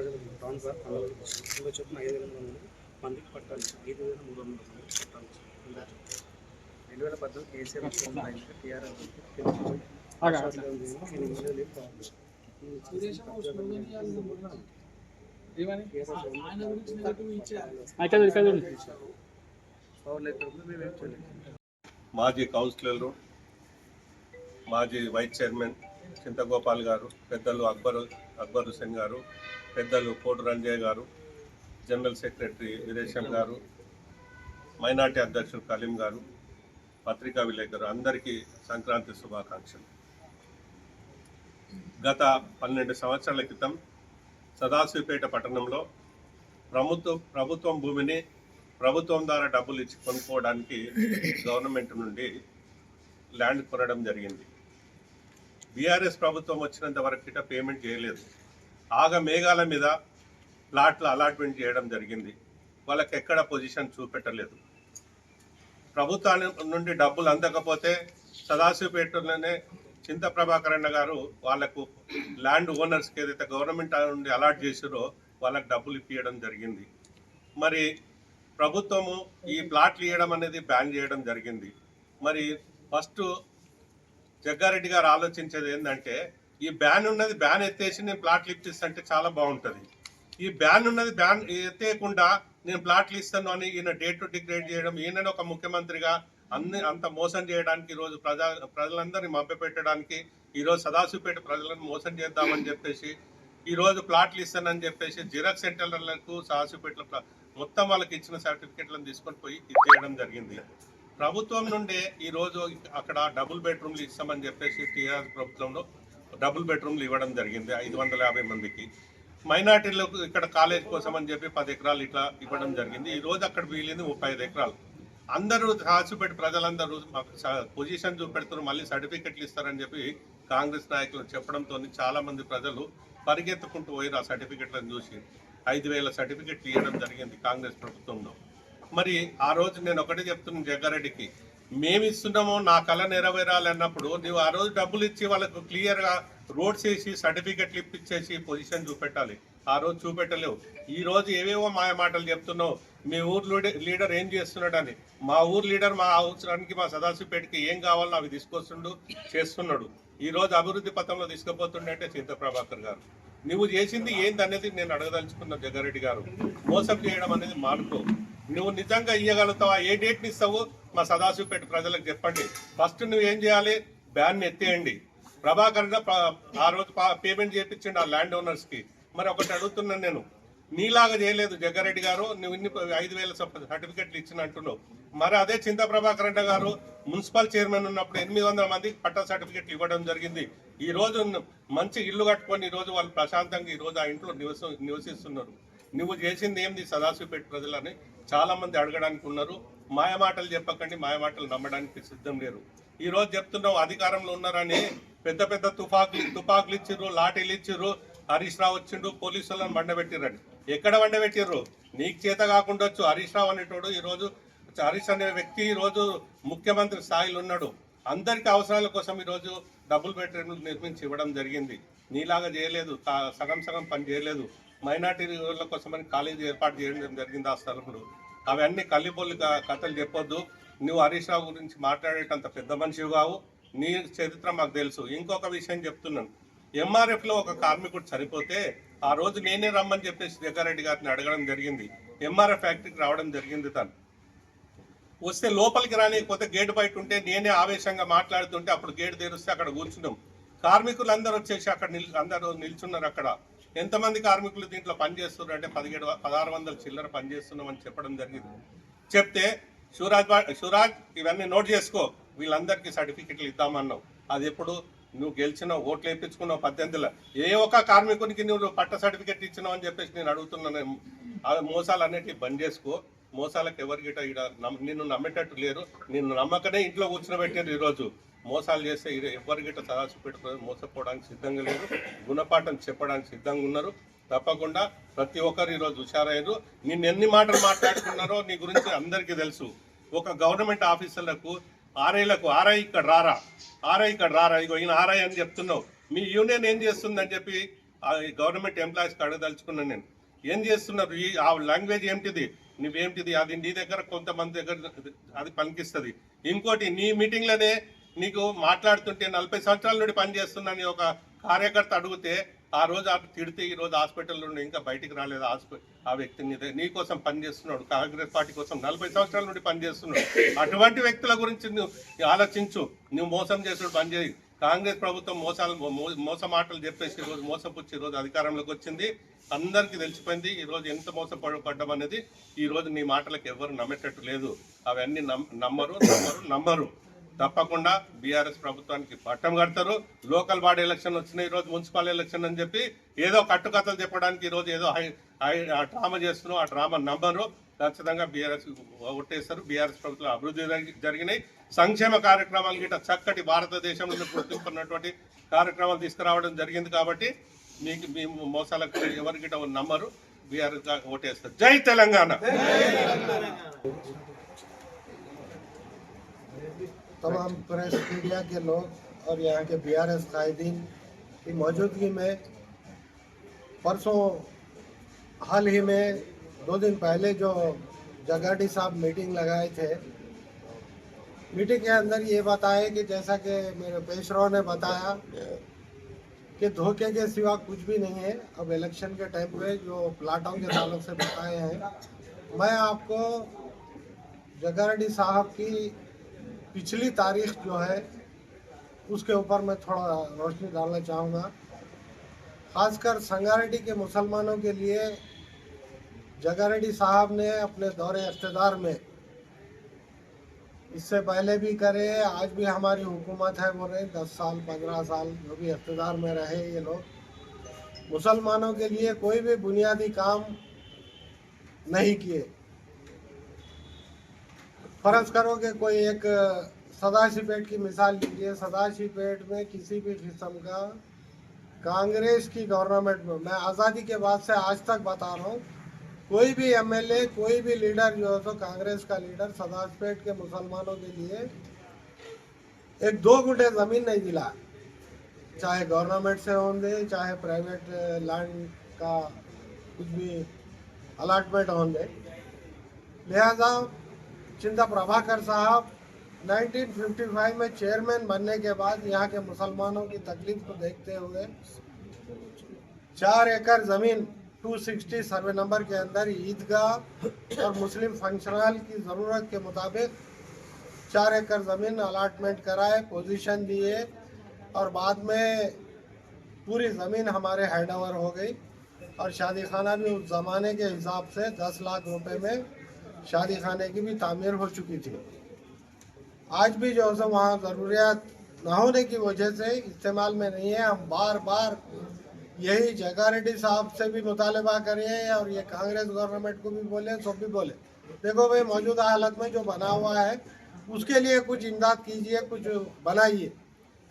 ప్రజలు town sir అందులో చొప్పున 5,300 మందికి పట్టాలి. 5,300 మందికి పట్టాలి. 2018 కేసీఆర్ టీఆర్ఎస్ మాజీ కౌన్సిలర్లు, మాజీ వైస్ చైర్మన్ చింతగోపాల్ గారు, పెద్దలు అక్బర్ హుసేన్ గారు, పెద్దలు కోటు రంజయ్య గారు, జనరల్ సెక్రటరీ వీరేశం గారు, మైనార్టీ అధ్యక్షుడు కలీం గారు, పత్రికా విలేకరు అందరికీ సంక్రాంతి శుభాకాంక్షలు. గత 12 సంవత్సరాల క్రితం సదాశివపేట పట్టణంలో ప్రభుత్వం భూమిని ప్రభుత్వం ద్వారా డబ్బులు ఇచ్చి కొనుక్కోవడానికి గవర్నమెంట్ నుండి ల్యాండ్ కొనడం జరిగింది. బీఆర్ఎస్ ప్రభుత్వం వచ్చినంత వరకు పేమెంట్ చేయలేదు. మేఘాల మీద ప్లాట్లు అలాట్మెంట్ చేయడం జరిగింది. వాళ్ళకి ఎక్కడ పొజిషన్ చూపెట్టలేదు. ప్రభుత్వం నుండి డబ్బులు అందకపోతే సదాశివపేటలోనే చింత ప్రభాకర్ అన్న గారు వాళ్లకు ల్యాండ్ ఓనర్స్కి ఏదైతే గవర్నమెంట్ నుండి అలాట్ చేసారో వాళ్ళకి డబ్బులు ఇప్పించడం జరిగింది. మరి ప్రభుత్వము ఈ ప్లాట్లు ఇవ్వడం అనేది బ్యాన్ చేయడం జరిగింది. మరి ఫస్ట్ జగ్గారెడ్డి గారు ఆలోచించేది ఏంటంటే, ఈ బ్యాన్ ఉన్నది బ్యాన్ ఎత్తేసి నేను ప్లాట్లు ఇప్పిస్తుంటే చాలా బాగుంటుంది. ఈ బ్యాన్ ఉన్నది బ్యాన్ ఎత్తేయకుండా నేను ప్లాట్లు ఇస్తాను అని ఈయన డేట్ డిక్లేర్ చేయడం, ఈయన ఒక ముఖ్యమంత్రిగా అంత మోసం చేయడానికి, ఈరోజు ప్రజలందరినీ మభ్యపెట్టడానికి, ఈరోజు సదాశివపేట ప్రజలను మోసం చేద్దామని చెప్పేసి ఈరోజు ప్లాట్లు ఇస్తానని చెప్పేసి జిరాక్స్ సెంటర్లకు సదాశివపేటలో మొత్తం వాళ్ళకి ఇచ్చిన సర్టిఫికెట్లను తీసుకొని పోయి ఇచ్చేయడం జరిగింది. ప్రభుత్వం నుండే ఈరోజు అక్కడ డబుల్ బెడ్రూమ్లు ఇస్తామని చెప్పేసి టీఆర్ఎస్ ప్రభుత్వంలో డబుల్ బెడ్రూమ్లు ఇవ్వడం జరిగింది 550 మందికి. మైనార్టీలకు ఇక్కడ కాలేజ్ కోసం అని చెప్పి 10 ఎకరాలు ఇట్లా ఇవ్వడం జరిగింది. ఈరోజు అక్కడ వీలింది 35 ఎకరాలు. అందరూ సదాశివపేట ప్రజలందరూ పొజిషన్ చూపెడుతున్నారు, మళ్ళీ సర్టిఫికెట్లు ఇస్తారని చెప్పి కాంగ్రెస్ నాయకులు చెప్పడంతో చాలా మంది ప్రజలు పరిగెత్తుకుంటూ పోయి ఆ సర్టిఫికెట్లను చూసి 5,000 సర్టిఫికెట్లు ఇవ్వడం జరిగింది కాంగ్రెస్ ప్రభుత్వంలో. మరి ఆ రోజు నేను ఒకటే చెప్తున్నాను జగ్గారెడ్డికి, మేము ఇస్తున్నామో నా కళ నెరవేరాలి అన్నప్పుడు నువ్వు ఆ రోజు డబ్బులు ఇచ్చి వాళ్ళకు క్లియర్గా రోడ్స్ వేసి సర్టిఫికెట్లు ఇప్పించేసి పొజిషన్ చూపెట్టాలి. ఆ రోజు చూపెట్టలేవు. ఈ రోజు ఏవేవో మాయ మాటలు చెప్తున్నావు. మీ ఊరు లీడర్ ఏం చేస్తున్నాడని, మా ఊరు లీడర్ మా అవసరానికి మా సదాశివపేటకి ఏం కావాలో అవి తీసుకొస్తుండు, చేస్తున్నాడు. ఈ రోజు అభివృద్ధి పథంలో తీసుకుపోతుండే చింత ప్రభాకర్ గారు. నువ్వు చేసింది ఏంది అనేది నేను అడగదలుచుకున్న జగ్గారెడ్డి గారు. మోసం చేయడం అనేది మానుకో. నువ్వు నిజంగా ఇవ్వగలుగుతావా? ఏ డేట్ని ఇస్తావు మా సదాశివపేట ప్రజలకు చెప్పండి. ఫస్ట్ నువ్వు ఏం చేయాలి? బ్యాన్ ఎత్తేయండి. ప్రభాకర్ ఆ రోజు పేమెంట్ చేయించండి ఆ ల్యాండ్ ఓనర్స్కి. మరి ఒకటి అడుగుతున్నాను నేను, నీలాగా చేయలేదు జగ్గారెడ్డి గారు. నువ్వు ఇన్ని 5,000 సర్టిఫికెట్లు ఇచ్చిన అంటున్నావు. మరి అదే చింత ప్రభాకర్ రెడ్డి గారు మున్సిపల్ చైర్మన్ ఉన్నప్పుడు 800 మందికి పట్టా సర్టిఫికెట్లు ఇవ్వడం జరిగింది. ఈ రోజు మంచి ఇల్లు కట్టుకొని ఈ రోజు వాళ్ళు ప్రశాంతంగా ఈ రోజు ఆ ఇంట్లో నివసిస్తున్నారు. నువ్వు చేసింది ఏంది సదాశివపేట ప్రజలని చాలా మంది అడగడానికి ఉన్నారు. మాయమాటలు చెప్పకండి, మాయమాటలు నమ్మడానికి సిద్ధం లేరు. ఈ రోజు చెప్తున్నావు అధికారంలో ఉన్నారని పెద్ద పెద్ద తుపాకులు ఇచ్చిర్రు, లాఠీలు ఇచ్చిర్రు, హరీష్ రావు వచ్చిండు, పోలీసులను బండబెట్టిర్రండి. ఎక్కడ బండబెట్టిర్రు? నీకు చేత కాకుండా వచ్చు. హరీష్ రావు అనేటోడు ఈరోజు, హరీష్ అనే వ్యక్తి ఈరోజు ముఖ్యమంత్రి స్థాయిలో ఉన్నాడు. అందరికీ అవసరాల కోసం ఈరోజు డబుల్ బెడ్రూమ్లు నిర్మించి ఇవ్వడం జరిగింది. నీలాగా చేయలేదు, సగం పని చేయలేదు. మైనార్టీల కోసమని కాలేజీ ఏర్పాటు చేయడం జరిగింది ఆ స్థలంలో. అవన్నీ కల్లిబొల్లి కథలు చెప్పొద్దు. నువ్వు హరీష్ రావు గురించి మాట్లాడేటంత పెద్ద మనిషివి కావు. నీ చరిత్ర మాకు తెలుసు. ఇంకొక విషయం చెప్తున్నాను, ఎంఆర్ఎఫ్లో ఒక కార్మికుడు చనిపోతే ఆ రోజు నేనే రమ్మని చెప్పేసి జగ్గారెడ్డి గారిని అడగడం జరిగింది. ఎంఆర్ఎఫ్ ఫ్యాక్టరీకి రావడం జరిగింది. తను వస్తే లోపలికి రానికపోతే గేటు బయట ఉంటే నేనే ఆవేశంగా మాట్లాడుతుంటే అప్పుడు గేటు తెరిస్తే అక్కడ కూర్చున్నాం. కార్మికులు అందరూ వచ్చేసి అక్కడ అందరూ నిల్చున్నారు. అక్కడ ఎంతమంది కార్మికులు దీంట్లో పనిచేస్తున్నారు అంటే 1,600 చిల్లర పనిచేస్తున్నామని చెప్పడం జరిగింది. చెప్తే శివరాజ్ ఇవన్నీ నోట్ చేసుకో, వీళ్ళందరికీ సర్టిఫికెట్లు ఇద్దామన్నావు. అది ఎప్పుడు నువ్వు గెలిచినావు, ఓట్లు వేయించుకున్నావు 18లో. ఏ ఒక్క కార్మికునికి నువ్వు పట్ట సర్టిఫికెట్ ఇచ్చినావు అని చెప్పేసి నేను అడుగుతున్నాను. మోసాలు అన్నిటికీ బంద్ చేసుకో. మోసాలకు ఎవరికిట నిన్ను నమ్మేటట్టు లేరు. నిన్ను నమ్మకనే ఇంట్లో కూర్చునబెట్టారు. ఈరోజు మోసాలు చేస్తే ఎవరికిట సదాశివపేట మోసపోవడానికి సిద్ధంగా లేరు. గుణపాఠం చెప్పడానికి సిద్ధంగా ఉన్నారు. తప్పకుండా ప్రతి ఒక్కరు ఈరోజు హుషారయ్యారు. నిన్ను ఎన్ని మాటలు మాట్లాడుకున్నారో నీ గురించి అందరికీ తెలుసు. ఒక గవర్నమెంట్ ఆఫీసర్లకు ఆర్ఐ ఇక్కడ రారా, ఇగో ఈయన ఆర్ఐ అని చెప్తున్నావు. మీ యూనియన్ ఏం చేస్తుందని చెప్పి ఆ గవర్నమెంట్ ఎంప్లాయీస్కి అడగదలుచుకున్నాను నేను. ఏం చేస్తున్నారు? ఆ లాంగ్వేజ్ ఏమిటిది? నువ్వేమిటిది? అది నీ దగ్గర కొంతమంది దగ్గర అది పనికిస్తుంది. ఇంకోటి, నీ మీటింగ్లోనే నీకు మాట్లాడుతుంటే 40 సంవత్సరాల నుండి పనిచేస్తున్నాను ఒక కార్యకర్త అడిగితే ఆ రోజు అటు తిడితే ఈ రోజు హాస్పిటల్ నుండి ఇంకా బయటికి రాలేదు ఆ వ్యక్తిని. నీ కోసం పనిచేస్తున్నాడు, కాంగ్రెస్ పార్టీ కోసం 40 సంవత్సరాల నుండి పనిచేస్తున్నాడు. అటువంటి వ్యక్తుల గురించి నువ్వు ఆలోచించు. నువ్వు మోసం చేసుడు పనిచేయి. కాంగ్రెస్ ప్రభుత్వం మోస మాటలు చెప్పేసి ఈరోజు మోసపుచ్చి ఈరోజు అధికారంలోకి వచ్చింది. అందరికీ తెలిసిపోయింది ఈరోజు ఎంత మోసపడ్డం అనేది. ఈరోజు నీ మాటలకు ఎవరు నమ్మేటట్టు లేదు. అవన్నీ నమ్మరు. తప్పకుండా బీఆర్ఎస్ ప్రభుత్వానికి పట్టం కడతారు. లోకల్ బాడీ ఎలక్షన్ వచ్చినాయి, ఈరోజు మున్సిపల్ ఎలక్షన్ అని చెప్పి ఏదో కట్టుకథలు చెప్పడానికి ఈరోజు ఏదో డ్రామా చేస్తున్నావు. ఆ డ్రామా నమ్మరు. ఖచ్చితంగా బీఆర్ఎస్ ఓటేస్తారు. బీఆర్ఎస్ ప్రభుత్వం అభివృద్ధి జరిగినాయి. సంక్షేమ కార్యక్రమాలు గిట్ట చక్కటి భారతదేశంలో గుర్తింపున్నటువంటి కార్యక్రమాలు తీసుకురావడం జరిగింది. కాబట్టి మీ మోసాలకు ఎవరి గిట్ట నమ్మరు. బీఆర్ఎస్ ఓటేస్తారు. జై తెలంగాణ. तमाम प्रेस मीडिया के लोग और यहाँ के बीआरएस कायदीन की मौजूदगी में परसों हाल ही में 2 दिन पहले जो जगाड़ी साहब मीटिंग लगाए थे, मीटिंग के अंदर ये बताए कि जैसा कि मेरे पेशरो ने बताया कि धोखे के सिवा कुछ भी नहीं है। अब इलेक्शन के टाइम पे जो प्लाटों के ताल्लुक से बताए हैं, मैं आपको जगाड़ी साहब की पिछली तारीख जो है उसके ऊपर मैं थोड़ा रोशनी डालना चाहूँगा। खासकर संगारेड्डी के मुसलमानों के लिए जगारेड्डी साहब ने अपने दौरे इख्तिदार में, इससे पहले भी करे, आज भी हमारी हुकूमत है बोल रहे 10 साल 15 साल जो भी इख्तिदार में रहे ये लोग, मुसलमानों के लिए कोई भी बुनियादी काम नहीं किए। फर्ज करो कि कोई एक सदाशिवपेट की मिसाल लीजिए। सदाशिवपेट में किसी भी किस्म का कांग्रेस की गवर्नमेंट में, मैं आज़ादी के बाद से आज तक बता रहा हूँ, कोई भी एमएलए कोई भी लीडर जो है तो कांग्रेस का लीडर सदाशिवपेट के मुसलमानों के लिए 1-2 गुंठे ज़मीन नहीं दिला, चाहे गवर्नमेंट से होंगे चाहे प्राइवेट लैंड का कुछ भी अलाटमेंट होंगे। लिहाजा चिंता प्रभाकर साहब 1955 में चेयरमैन बनने के बाद यहाँ के मुसलमानों की तकलीफ को देखते हुए 4 एकड़ ज़मीन 260 सर्वे नंबर के अंदर ईदगाह और मुस्लिम फंक्शन हॉल की ज़रूरत के मुताबिक 4 एकड़ ज़मीन अलाटमेंट कराए, पोजीशन दिए और बाद में पूरी ज़मीन हमारे हैंड ओवर हो गई। और शादी खाना भी उस ज़माने के हिसाब से 10 लाख रुपए में शादी खाने की भी तामीर हो चुकी थी। आज भी जो है वहाँ ज़रूरियात न होने की वजह से इस्तेमाल में नहीं है। हम बार बार यही जगारेड्डी साहब से भी मुतालबा करें और ये कांग्रेस गवर्नमेंट को भी बोले, सब भी बोले, देखो भाई मौजूदा हालत में जो बना हुआ है उसके लिए कुछ इमदाद कीजिए, कुछ बनाइए।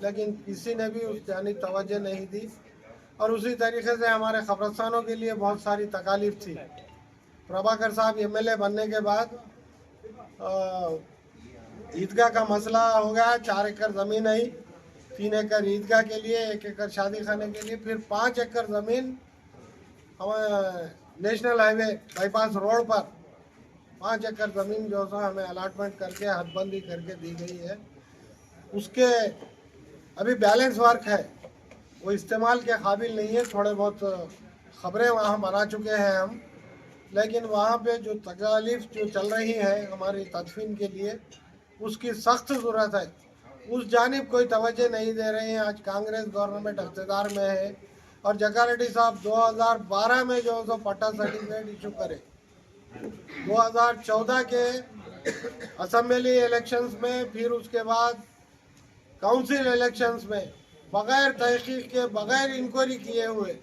लेकिन किसी ने भी उस जानिब तवज्जो नहीं दी। और उसी तरीके से हमारे खबरस्तानों के लिए बहुत सारी तकालीफ थी। प्रभाकर साहब एमएलए बनने के बाद ईदगाह का मसला हो गया। 4 एकड़ ज़मीन आई, 3 एकड़ ईदगाह के लिए, 1 एकड़ शादी खाने के लिए, फिर 5 एकड़ ज़मीन हमें नेशनल हाईवे बाईपास रोड पर 5 एकड़ ज़मीन जो है हमें अलाटमेंट करके हदबंदी करके दी गई है। उसके अभी बैलेंस वर्क है, वो इस्तेमाल के काबिल नहीं है। थोड़े बहुत खबरें वहाँ बना चुके हैं हम, लेकिन वहाँ पे जो तकालीफ जो चल रही है हमारी तदफीन के लिए, उसकी सख्त ज़रूरत है। उस जानिब कोई तवज्जो नहीं दे रहे हैं। आज कांग्रेस गवर्नमेंट इख्तिदार में है और जगारेड्डी साहब 2012 में जो है पट्टा सर्टिफिकेट इशू करे, 2014 के असेंबली इलेक्शंस में, फिर उसके बाद काउंसिल इलेक्शंस में बग़ैर तहकीक के, बग़ैर इंक्वायरी किए हुए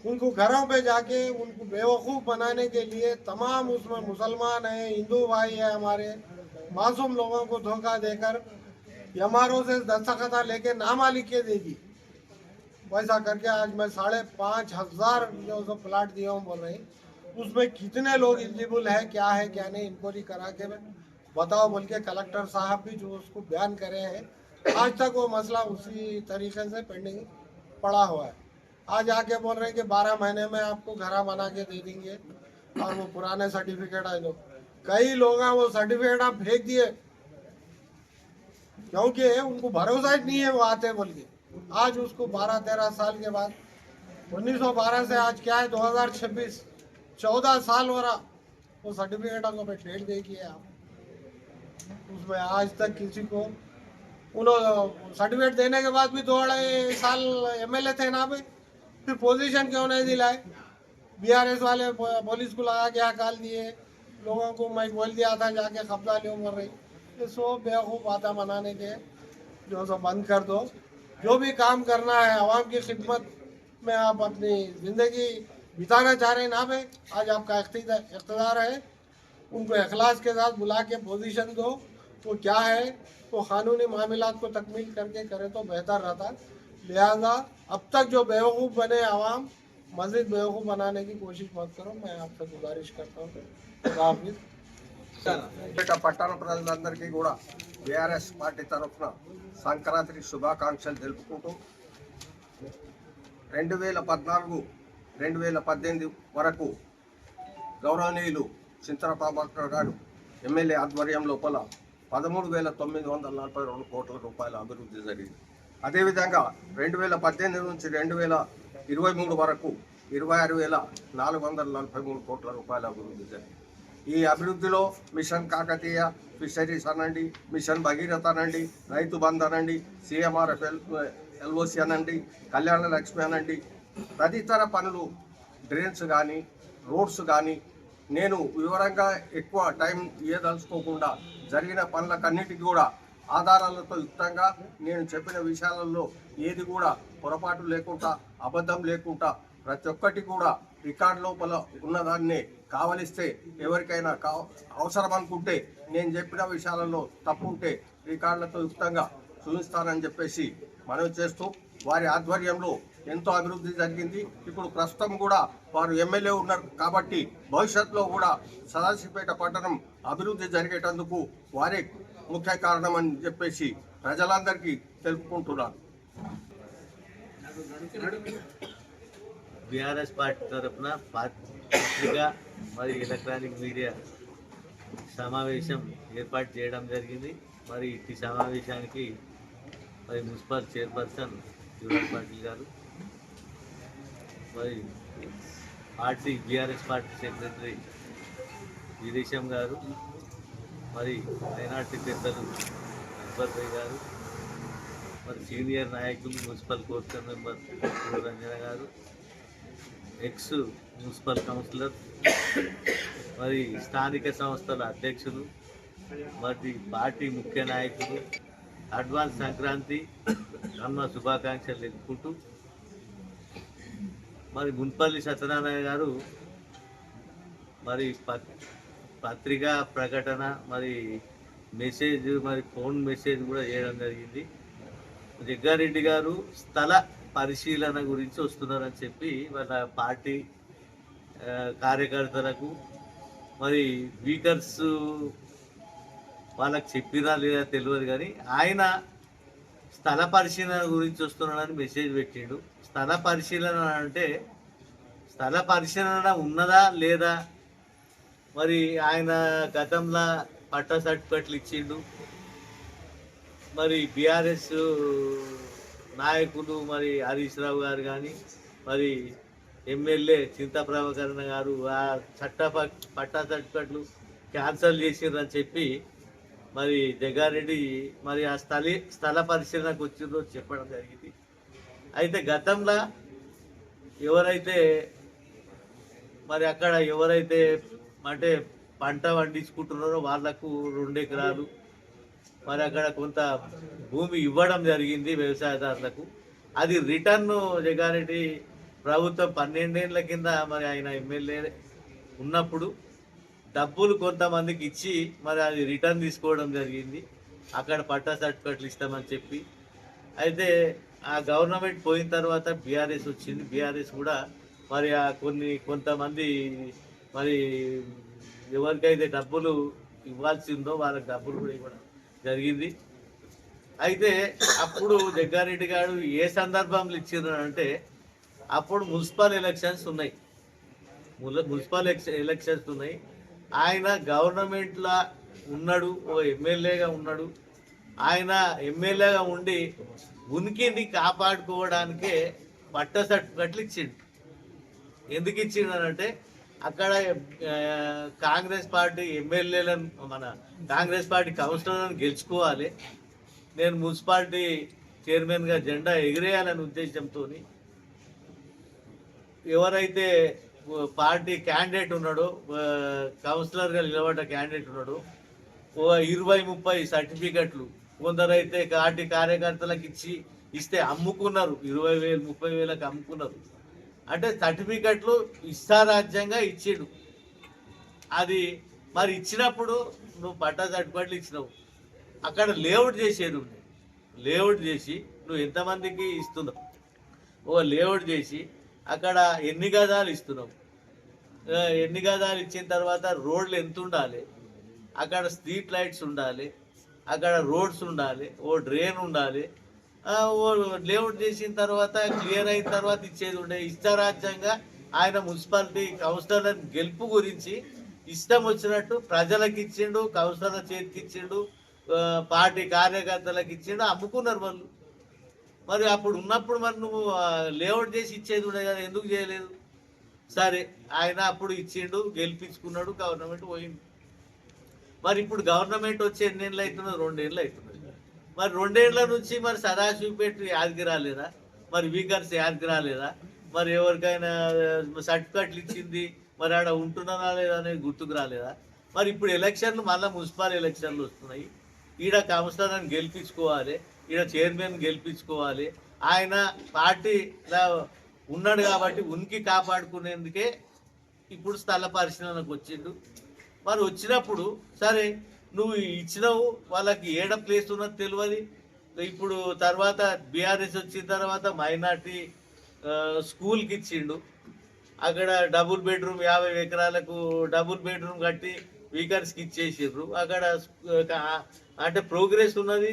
उनको घरों पे जाके उनको बेवकूफ़ बनाने के लिए तमाम, उसमें मुसलमान हैं, हिंदू भाई है, हमारे मासूम लोगों को धोखा देकर एमआरओ से दस्तखत लेके नामा लिख के देगी। वैसा करके आज मैं 5,500 जो सो प्लाट दिया हूँ बोल रही, उसमें कितने लोग एलिजिबल है, क्या है क्या नहीं, इंक्वायरी करा के बताओ बोल के कलेक्टर साहब भी जो उसको बयान करे हैं। आज तक वो मसला उसी तरीके से पेंडिंग पड़ा हुआ है। आज आके बोल रहे हैं कि 12 महीने में आपको घरा बना के दे देंगे और वो पुराने सर्टिफिकेट है जो कई लोग हैं वो सर्टिफिकेट आप फेंक दिए क्योंकि उनको भरोसा ही नहीं है वो आते बोल के। आज उसको 12-13 साल के बाद 1912 से आज क्या है 2026 14 साल हो रहा वो सर्टिफिकेटों को पे ट्रेड दे किए आप उसमें आज तक किसी को उन्होंने सर्टिफिकेट देने के बाद भी 2 साल एमएलए थे ना भाई फिर पोजीशन क्यों नहीं दिलाए। बीआरएस वाले पुलिस को लगा के हकाल दिए लोगों को मैं बोल दिया था जाके कब्जा लो मर रही ये सब बेवकूफ़ बातें बनाने के जो सब बंद कर दो। जो भी काम करना है आवाम की खिदमत में आप अपनी ज़िंदगी बिताना चाह रहे हैं ना भाई आज आपका इख्तियार है उनको इखलास के साथ बुला के पोजीशन दो वो क्या है वो कानूनी मामलात को तकमील करके करे तो बेहतर रहता। लिहाजा अब तक जो बेवकूफ़ बने आवाम मज़ीद बेवकूफ़ बनाने की कोशिश मत करो मैं आपसे गुजारिश करता हूँ। పట్టణ ప్రజలందరికీ కూడా బీఆర్ఎస్ పార్టీ తరఫున సంక్రాంతి శుభాకాంక్షలు తెలుపుకుంటూ 2014-2018 వరకు గౌరవనీయులు చింతల ప్రభాకర్ గారు ఎమ్మెల్యే ఆధ్వర్యం లోపల 13,942 కోట్ల రూపాయల అభివృద్ధి జరిగింది. అదేవిధంగా 2018 నుంచి 2023 వరకు 26,443 కోట్ల రూపాయల అభివృద్ధి జరిగింది. ఈ అభివృద్ధిలో మిషన్ కాకతీయ ఫిషరీస్ అనండి మిషన్ భగీరథ అనండి రైతు బంధు అనండి సిఎంఆర్ఎఫ్ ఎల్ఓసి అనండి కళ్యాణ లక్ష్మి అనండి తదితర పనులు డ్రైన్స్ కానీ రోడ్స్ కానీ నేను వివరంగా ఎక్కువ టైం ఇవ్వదలుచుకోకుండా జరిగిన పనులకన్నిటికీ కూడా ఆధారాలతో యుక్తంగా నేను చెప్పిన విషయాలలో ఏది కూడా పొరపాటు లేకుండా అబద్ధం లేకుండా ప్రతి ఒక్కటి కూడా రికార్డు లోపల ఉన్నదాన్నే కావలిస్తే ఎవరికైనా అవసరం అనుకుంటే నేను చెప్పిన విషయాలలో తప్పు ఉంటే రికార్డులతో యుక్తంగా చూపిస్తానని చెప్పేసి మనవి చేస్తూ వారి ఆధ్వర్యంలో ఎంతో అభివృద్ధి జరిగింది. ఇప్పుడు ప్రస్తుతం కూడా వారు ఎమ్మెల్యే ఉన్నారు కాబట్టి భవిష్యత్తులో కూడా సదాశివపేట పట్టణం అభివృద్ధి జరిగేటందుకు వారే ముఖ్య కారణం అని చెప్పేసి ప్రజలందరికీ తెలుపుకుంటున్నాను. బీఆర్ఎస్ పార్టీ తరఫున పత్రిక మరి ఎలక్ట్రానిక్ మీడియా సమావేశం ఏర్పాటు చేయడం జరిగింది. మరి ఈ సమావేశానికి మరి మున్సిపల్ చైర్పర్సన్ యువరాజ్ పాటిల్ గారు మరి పార్టీ బీఆర్ఎస్ పార్టీ సెక్రటరీ విదేశం గారు మరి మైనార్టీ పెద్దలు అక్బర్ భాయ్ గారు మరి సీనియర్ నాయకులు మున్సిపల్ కోర్టు మెంబర్ రంజన గారు ఎక్స్ మున్సిపల్ కౌన్సిలర్ మరి స్థానిక సంస్థల అధ్యక్షులు మరి పార్టీ ముఖ్య నాయకులు అడ్వాన్స్ సంక్రాంతి కన్మ శుభాకాంక్షలు తెలుపుకుంటూ మరి మున్పల్లి సత్యనారాయణ గారు మరి పత్రికా ప్రకటన మరి మెసేజ్ మరి ఫోన్ మెసేజ్ కూడా చేయడం జరిగింది. జగ్గారెడ్డి గారు స్థల పరిశీలన గురించి వస్తున్నారని చెప్పి వాళ్ళ పార్టీ కార్యకర్తలకు మరి వీకర్స్ వాళ్ళకి చెప్పినా లేదా తెలియదు కానీ ఆయన స్థల పరిశీలన గురించి వస్తున్నాడని మెసేజ్ పెట్టిండు. స్థల పరిశీలన అంటే స్థల పరిశీలన ఉన్నదా లేదా మరి ఆయన గతంలో పట్టా సర్టిఫికెట్లు ఇచ్చిండు. మరి బీఆర్ఎస్ నాయకులు మరి హరీష్ రావు గారు కానీ మరి ఎమ్మెల్యే చింతా ప్రభాకరణ గారు ఆ పట్టా సర్టిఫికెట్లు క్యాన్సల్ చేసిండ్రని చెప్పి మరి జగ్గారెడ్డి మరి ఆ స్థల పరిశీలనకు వచ్చిందో చెప్పడం జరిగింది. అయితే గతంలో ఎవరైతే మరి అక్కడ ఎవరైతే అంటే పంట పండించుకుంటున్నారో వాళ్లకు 2 ఎకరాలు మరి అక్కడ కొంత భూమి ఇవ్వడం జరిగింది వ్యవసాయదారులకు. అది రిటర్న్ జగ్గారెడ్డి ప్రభుత్వం 12 ఏళ్ల కింద మరి ఆయన ఎమ్మెల్యే ఉన్నప్పుడు డబ్బులు కొంతమందికి ఇచ్చి మరి అది రిటర్న్ తీసుకోవడం జరిగింది. అక్కడ పట్టా సర్టిఫికెట్లు ఇస్తామని చెప్పి. అయితే ఆ గవర్నమెంట్ పోయిన తర్వాత బీఆర్ఎస్ వచ్చింది. బీఆర్ఎస్ కూడా మరి ఆ కొంతమంది మరి ఎవరికైతే డబ్బులు ఇవ్వాల్సిందో వాళ్ళకి డబ్బులు కూడా ఇవ్వడం జరిగింది. అయితే అప్పుడు జగ్గారెడ్డి గారు ఏ సందర్భంలో ఇచ్చిండ్రు అంటే అప్పుడు మున్సిపల్ ఎలక్షన్స్ ఉన్నాయి. మున్సిపల్ ఎలక్షన్స్ ఉన్నాయి. ఆయన గవర్నమెంట్లో ఉన్నాడు, ఓ ఎమ్మెల్యేగా ఉన్నాడు. ఆయన ఎమ్మెల్యేగా ఉండి ఉనికిని కాపాడుకోవడానికే పట్ట సర్టిఫికెట్లు ఇచ్చిండు. ఎందుకు ఇచ్చిండనంటే అక్కడ కాంగ్రెస్ పార్టీ ఎమ్మెల్యేలను, మన కాంగ్రెస్ పార్టీ కౌన్సిలర్లను గెలుచుకోవాలి, నేను మున్సిపాలిటీ చైర్మన్గా జెండా ఎగిరేయాలనే ఉద్దేశంతో ఎవరైతే పార్టీ క్యాండిడేట్ ఉన్నాడో, కౌన్సిలర్గా నిలబడ్డ క్యాండిడేట్ ఉన్నాడో, 20-30 సర్టిఫికెట్లు కొందరైతే పార్టీ కార్యకర్తలకు ఇస్తే అమ్ముకున్నారు, 20,000-30,000కి అమ్ముకున్నారు. అంటే సర్టిఫికెట్లు ఇష్టారాజ్యంగా ఇచ్చిండు. అది మరి ఇచ్చినప్పుడు నువ్వు పట్టా సర్టిఫికెట్లు ఇచ్చినావు, అక్కడ లేఅవుట్ చేసేది, లేఅవుట్ చేసి నువ్వు ఎంతమందికి ఇస్తున్నావు, లేఅవుట్ చేసి అక్కడ ఎన్ని గదాలు ఇస్తున్నావు, ఎన్ని గదాలు ఇచ్చిన తర్వాత రోడ్లు ఎంత ఉండాలి, అక్కడ స్ట్రీట్ లైట్స్ ఉండాలి, అక్కడ రోడ్స్ ఉండాలి, డ్రైన్ ఉండాలి, లేఅవుట్ చేసిన తర్వాత క్లియర్ అయిన తర్వాత ఇచ్చేది ఉండే. ఇష్టారాజ్యంగా ఆయన మున్సిపాలిటీ కౌన్సిలర్ గెలుపు గురించి ఇష్టం వచ్చినట్టు ప్రజలకు ఇచ్చిండు, కౌన్సిలర్ చేతికి ఇచ్చిండు, పార్టీ కార్యకర్తలకు ఇచ్చిండు, అమ్ముకున్నారు వాళ్ళు. మరి అప్పుడు ఉన్నప్పుడు మరి నువ్వు లేఅవుట్ చేసి ఇచ్చేది ఉండే కదా, ఎందుకు చేయలేదు? సరే, ఆయన అప్పుడు ఇచ్చిండు, గెలిపించుకున్నాడు, గవర్నమెంట్ పోయింది. మరి ఇప్పుడు గవర్నమెంట్ వచ్చి ఎన్నేళ్ళు అవుతున్నది? 2 ఏళ్ళు అవుతున్నది. మరి 2 ఏళ్ల నుంచి మరి సదాశివపేట యాదికి రాలేదా? మరి వీకర్స్ యాదికి రాలేదా? మరి ఎవరికైనా సర్టిఫికెట్లు ఇచ్చింది మరి ఆడ ఉంటున్నారా లేదా అనేది గుర్తుకు రాలేదా? మరి ఇప్పుడు ఎలక్షన్లు, మళ్ళీ మున్సిపల్ ఎలక్షన్లు వస్తున్నాయి. ఈడ కౌన్సిలర్ని గెలిపించుకోవాలి, ఈడ చైర్మన్ గెలిపించుకోవాలి. ఆయన పార్టీలో ఉన్నాడు కాబట్టి ఉనికి కాపాడుకునేందుకే ఇప్పుడు స్థల పరిశీలనకు వచ్చిండు. మరి వచ్చినప్పుడు సరే నువ్వు ఇచ్చినావు, వాళ్ళకి ఏడ ప్లేస్ ఉన్నది తెలియదు. ఇప్పుడు తర్వాత బీఆర్ఎస్ వచ్చిన తర్వాత మైనార్టీ స్కూల్కి ఇచ్చిండు, అక్కడ డబుల్ బెడ్రూమ్ 50 ఎకరాలకు డబుల్ బెడ్రూమ్ కట్టి వీకర్స్కి ఇచ్చేసారు. అక్కడ అంటే ప్రోగ్రెస్ ఉన్నది,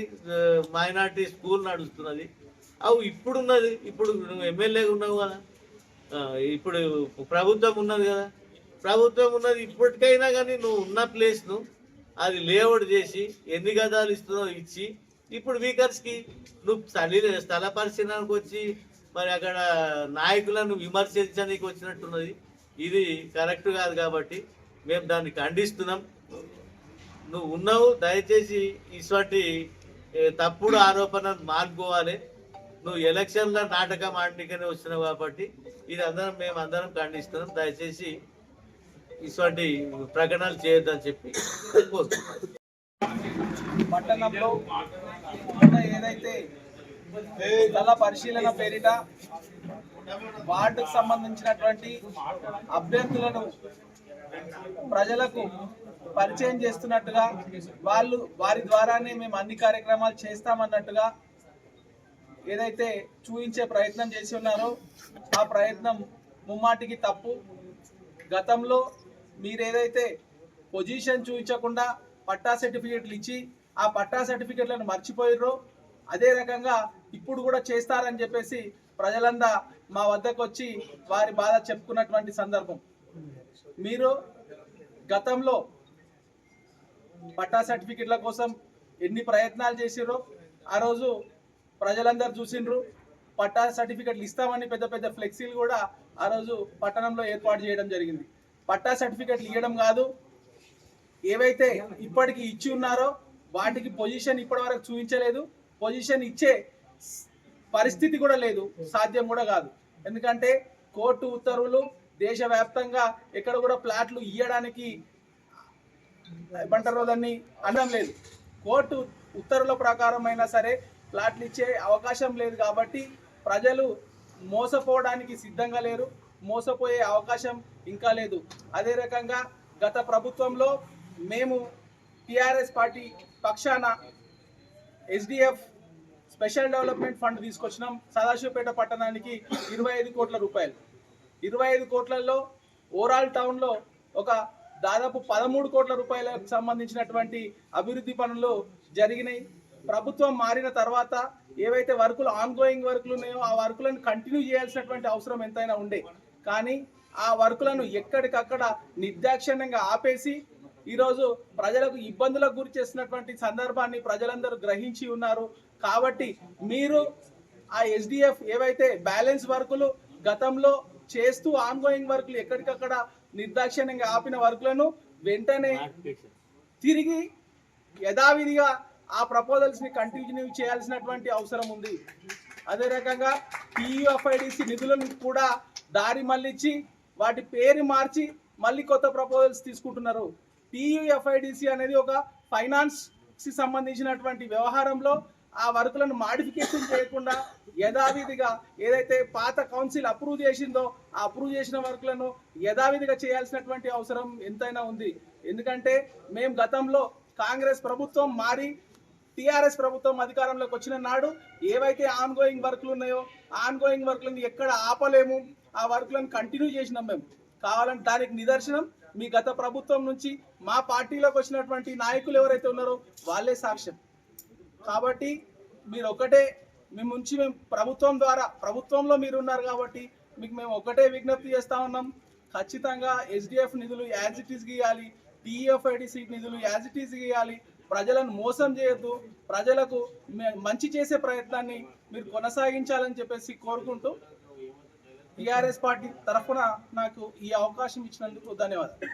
మైనార్టీ స్కూల్ నడుస్తున్నది. అవు ఇప్పుడు ఉన్నది, ఇప్పుడు నువ్వు ఎమ్మెల్యేగా ఉన్నావు కదా, ఇప్పుడు ప్రభుత్వం ఉన్నది కదా, ప్రభుత్వం ఉన్నది. ఇప్పటికైనా కానీ నువ్వు ఉన్న ప్లేస్ను అది లేఅవుట్ చేసి ఎన్ని గదాలు ఇస్తున్నావు ఇచ్చి, ఇప్పుడు వీకర్స్కి నువ్వు స్థల పరిశీలనకు వచ్చి మరి అక్కడ నాయకులను విమర్శించడానికి వచ్చినట్టున్నది. ఇది కరెక్ట్ కాదు కాబట్టి మేము దాన్ని ఖండిస్తున్నాం. నువ్వు ఉన్నావు, దయచేసి ఇటువంటి తప్పుడు ఆరోపణలు మానుకోవాలి. నువ్వు ఎలక్షన్ల నాటకం ఆడనికనే వచ్చినావు కాబట్టి ఇది మేమందరం ఖండిస్తున్నాం. దయచేసి ఇటువంటి ప్రకటనలు చేయొద్దని చెప్పి పట్టణంలో ఏదైతే స్థల పరిశీలన పేరిట వార్డుకు సంబంధించినటువంటి అభ్యర్థులను ప్రజలకు పరిచయం చేస్తున్నట్టుగా, వారి ద్వారానే మేము అన్ని కార్యక్రమాలు చేస్తామన్నట్టుగా ఏదైతే చూపించే ప్రయత్నం చేసి ఉన్నారో ఆ ప్రయత్నం ముమ్మాటికి తప్పు. గతంలో మీరు ఏదైతే పొజిషన్ చూపించకుండా పట్టా సర్టిఫికెట్లు ఇచ్చి ఆ పట్టా సర్టిఫికెట్లను మర్చిపోయారో అదే రకంగా ఇప్పుడు కూడా చేస్తారని చెప్పేసి ప్రజలంతా మా వద్దకు వచ్చి వారి బాధ చెప్పుకున్నటువంటి సందర్భం. మీరు గతంలో పట్టా సర్టిఫికెట్ల కోసం ఎన్ని ప్రయత్నాలు చేసిరో ఆ రోజు ప్రజలందరూ చూసిండ్రు. పట్టా సర్టిఫికెట్లు ఇస్తామని పెద్ద పెద్ద ఫ్లెక్సీలు కూడా ఆ రోజు పట్టణంలో ఏర్పాటు చేయడం జరిగింది. పట్టా సర్టిఫికెట్లు ఇవ్వడం కాదు, ఏవైతే ఇప్పటికి ఇచ్చి ఉన్నారో వాటికి పొజిషన్ ఇప్పటి వరకు చూపించలేదు, పొజిషన్ ఇచ్చే పరిస్థితి కూడా లేదు, సాధ్యం కూడా కాదు. ఎందుకంటే కోర్టు ఉత్తర్వులు దేశవ్యాప్తంగా ఎక్కడ కూడా ప్లాట్లు ఇవ్వడానికి ఏమంటారో దాన్ని అనడం లేదు. కోర్టు ఉత్తర్వుల ప్రకారం అయినా సరే ప్లాట్లు ఇచ్చే అవకాశం లేదు కాబట్టి ప్రజలు మోసపోవడానికి సిద్ధంగా లేరు, మోసపోయే అవకాశం ఇంకా లేదు. అదే రకంగా గత ప్రభుత్వంలో మేము టిఆర్ఎస్ పార్టీ పక్షాన ఎస్డిఎఫ్ స్పెషల్ డెవలప్మెంట్ ఫండ్ తీసుకొచ్చినాం. సదాశివపేట పట్టణానికి 25 కోట్ల రూపాయలు. 25 కోట్లలో ఓవరాల్ టౌన్లో ఒక దాదాపు 13 కోట్ల రూపాయలకు సంబంధించినటువంటి అభివృద్ధి పనులు జరిగినాయి. ప్రభుత్వం మారిన తర్వాత ఏవైతే వర్కులు ఆన్గోయింగ్ వర్కులు ఉన్నాయో ఆ వర్కులను కంటిన్యూ చేయాల్సినటువంటి అవసరం ఎంతైనా ఉండే, కానీ ఆ వర్కులను ఎక్కడికక్కడ నిర్దాక్షిణ్యంగా ఆపేసి ఈరోజు ప్రజలకు ఇబ్బందులకు గురి చేస్తున్నటువంటి సందర్భాన్ని ప్రజలందరూ గ్రహించి ఉన్నారు. కాబట్టి మీరు ఆ ఎస్డిఎఫ్ ఏవైతే బ్యాలెన్స్ వర్కులు గతంలో చేస్తూ ఆన్గోయింగ్ వర్కులు ఎక్కడికక్కడ నిర్దాక్షిణ్యంగా ఆపిన వర్కులను వెంటనే తిరిగి యథావిధిగా ఆ ప్రపోజల్స్ ని కంటిన్యూ చేయాల్సినటువంటి అవసరం ఉంది. అదే రకంగా టీయూఎఫ్ఐడిసి నిధులను కూడా దారి మళ్ళించి వాటి పేరు మార్చి మళ్ళీ కొత్త ప్రపోజల్స్ తీసుకుంటున్నారు. టీయూఎఫ్ఐడిసి అనేది ఒక ఫైనాన్స్ కి సంబంధించినటువంటి వ్యవహారంలో ఆ వర్కులను మాడిఫికేషన్ చేయకుండా యథావిధిగా ఏదైతే పాత కౌన్సిల్ అప్రూవ్ చేసిందో ఆ అప్రూవ్ చేసిన వర్కులను యథావిధిగా చేయాల్సినటువంటి అవసరం ఎంతైనా ఉంది. ఎందుకంటే మేము గతంలో కాంగ్రెస్ ప్రభుత్వం మారి టీఆర్ఎస్ ప్రభుత్వం అధికారంలోకి వచ్చిన నాడు ఏవైతే ఆన్గోయింగ్ వర్కులు ఉన్నాయో ఆన్గోయింగ్ వర్కులను ఎక్కడ ఆపలేము, ఆ వర్కులను కంటిన్యూ చేసినాం మేము. కావాలంటే దానికి నిదర్శనం మీ గత ప్రభుత్వం నుంచి మా పార్టీలోకి వచ్చినటువంటి నాయకులు ఎవరైతే ఉన్నారో వాళ్ళే సాక్ష్యం. కాబట్టి మీరు ఒకటే మేము ప్రభుత్వం ద్వారా ప్రభుత్వంలో మీరు ఉన్నారు కాబట్టి మీకు మేము ఒకటే విజ్ఞప్తి చేస్తా ఉన్నాం, ఖచ్చితంగా ఎస్డిఎఫ్ నిధులు యాజ్ ఇట్ ఈస్ గీయాలి, టీఎఫ్ఐడిసి నిధులు యాజ్ ఇట్ ఈస్ గీయాలి. ప్రజలను మోసం చేయొద్దు, ప్రజలకు మంచి చేసే ప్రయత్నాన్ని మీరు కొనసాగించాలని చెప్పేసి కోరుకుంటూ టీఆర్ఎస్ పార్టీ తరఫున నాకు ఈ అవకాశం ఇచ్చినందుకు ధన్యవాదాలు.